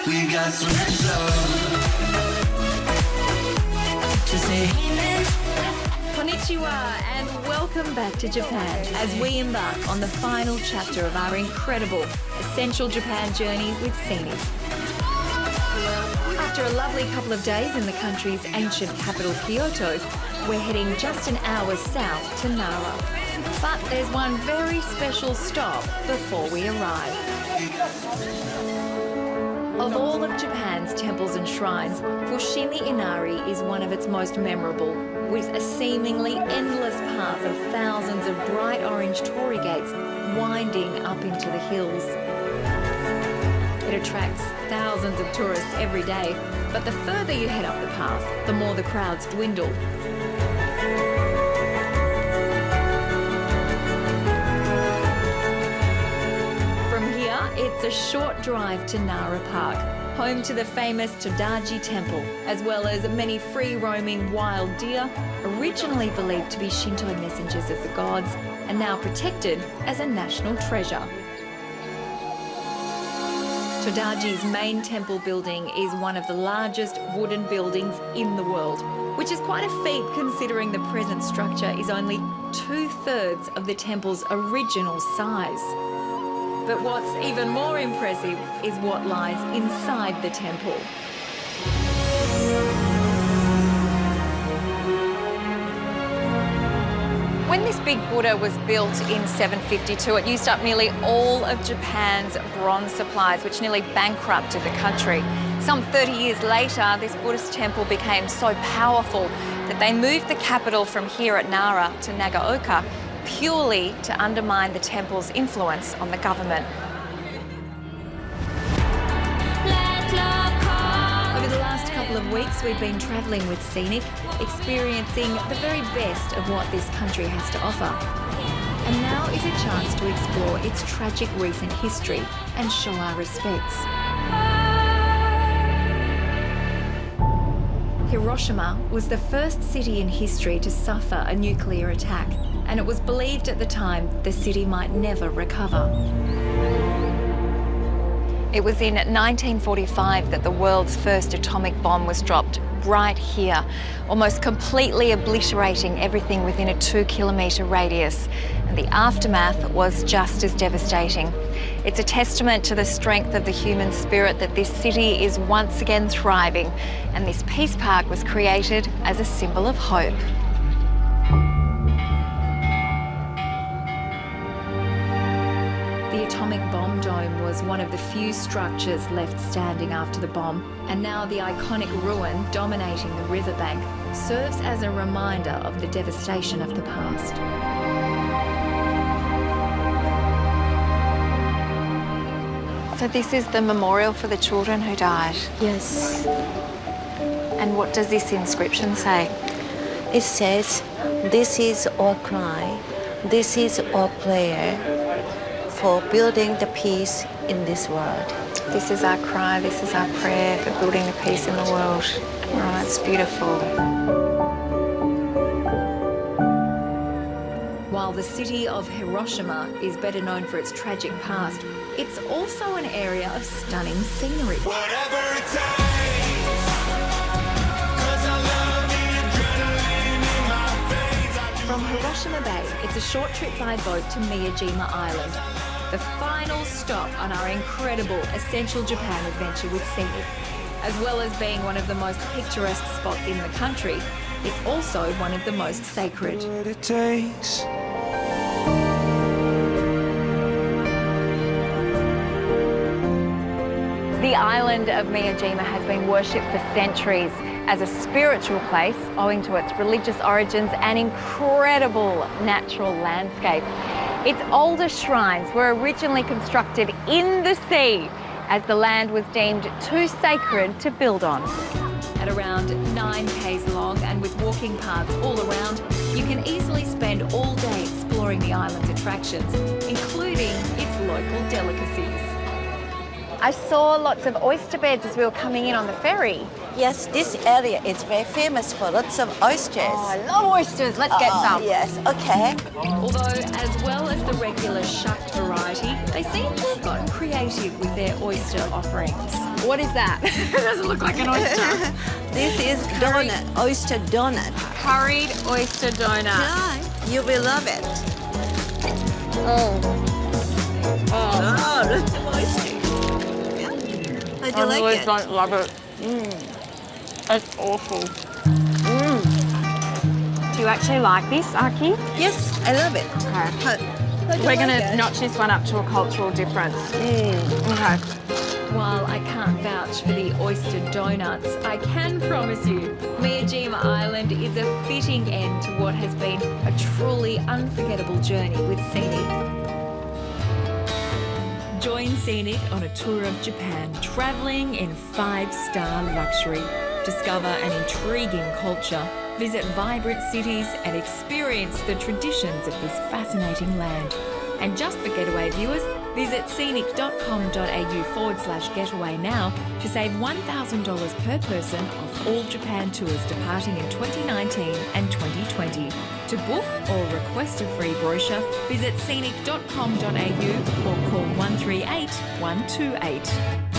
We got so much love. Just say Konnichiwa and welcome back to Japan as we embark on the final chapter of our incredible Essential Japan journey with Scenic. After a lovely couple of days in the country's ancient capital Kyoto, we're heading just an hour south to Nara. But there's one very special stop before we arrive. Of all of Japan's temples and shrines, Fushimi Inari is one of its most memorable, with a seemingly endless path of thousands of bright orange torii gates winding up into the hills. It attracts thousands of tourists every day, but the further you head up the path, the more the crowds dwindle. It's a short drive to Nara Park, home to the famous Todaji Temple, as well as many free-roaming wild deer, originally believed to be Shinto messengers of the gods, and now protected as a national treasure. Todaji's main temple building is one of the largest wooden buildings in the world, which is quite a feat considering the present structure is only 2/3 of the temple's original size. But what's even more impressive is what lies inside the temple. When this big Buddha was built in 752, it used up nearly all of Japan's bronze supplies, which nearly bankrupted the country. Some 30 years later, this Buddhist temple became so powerful that they moved the capital from here at Nara to Nagaoka, purely to undermine the temple's influence on the government. Over the last couple of weeks, we've been travelling with Scenic, experiencing the very best of what this country has to offer. And now is a chance to explore its tragic recent history and show our respects. Hiroshima was the first city in history to suffer a nuclear attack, and it was believed at the time the city might never recover. It was in 1945 that the world's first atomic bomb was dropped right here, almost completely obliterating everything within a 2-kilometre radius. And the aftermath was just as devastating. It's a testament to the strength of the human spirit that this city is once again thriving, and this peace park was created as a symbol of hope. The atomic bomb dome was one of the few structures left standing after the bomb, and now the iconic ruin dominating the riverbank serves as a reminder of the devastation of the past. So this is the memorial for the children who died? Yes. And what does this inscription say? It says, "This is our cry, this is our prayer for building the peace in this world." This is our cry, this is our prayer for building the peace in the world. Oh, it's beautiful. While the city of Hiroshima is better known for its tragic past, it's also an area of stunning scenery. whatever it takes. 'Cause I love the adrenaline in my veins. From Hiroshima Bay, it's a short trip by boat to Miyajima Island, the final stop on our incredible Essential Japan adventure with Scenic. As well as being one of the most picturesque spots in the country, it's also one of the most sacred. What it takes. The island of Miyajima has been worshipped for centuries as a spiritual place owing to its religious origins and incredible natural landscape. Its oldest shrines were originally constructed in the sea as the land was deemed too sacred to build on. At around 9 k's long and with walking paths all around, you can easily spend all day exploring the island's attractions, including its local delicacies. I saw lots of oyster beds as we were coming in on the ferry. Yes, this area is very famous for lots of oysters. Oh, I love oysters. Let's get some. Yes, okay. Although, as well as the regular shucked variety, they seem to have got creative with their oyster offerings. What is that? It doesn't look like an oyster. This is donut, oyster donut. Curried oyster donut. Yeah, you will love it. Oh. Oh, lots of oyster. Yeah. How do you like it? don't love it. It's awful. Do you actually like this, Aki? Yes, I love it. Okay. How do you We're like going to it? notch this one up to a cultural difference. Okay. While I can't vouch for the oyster donuts, I can promise you Miyajima Island is a fitting end to what has been a truly unforgettable journey with Scenic. Join Scenic on a tour of Japan, travelling in 5-star luxury. Discover an intriguing culture, visit vibrant cities and experience the traditions of this fascinating land. And just for Getaway viewers, visit scenic.com.au/getaway now to save $1,000 per person off all Japan tours departing in 2019 and 2020. To book or request a free brochure, visit scenic.com.au or call 138 128.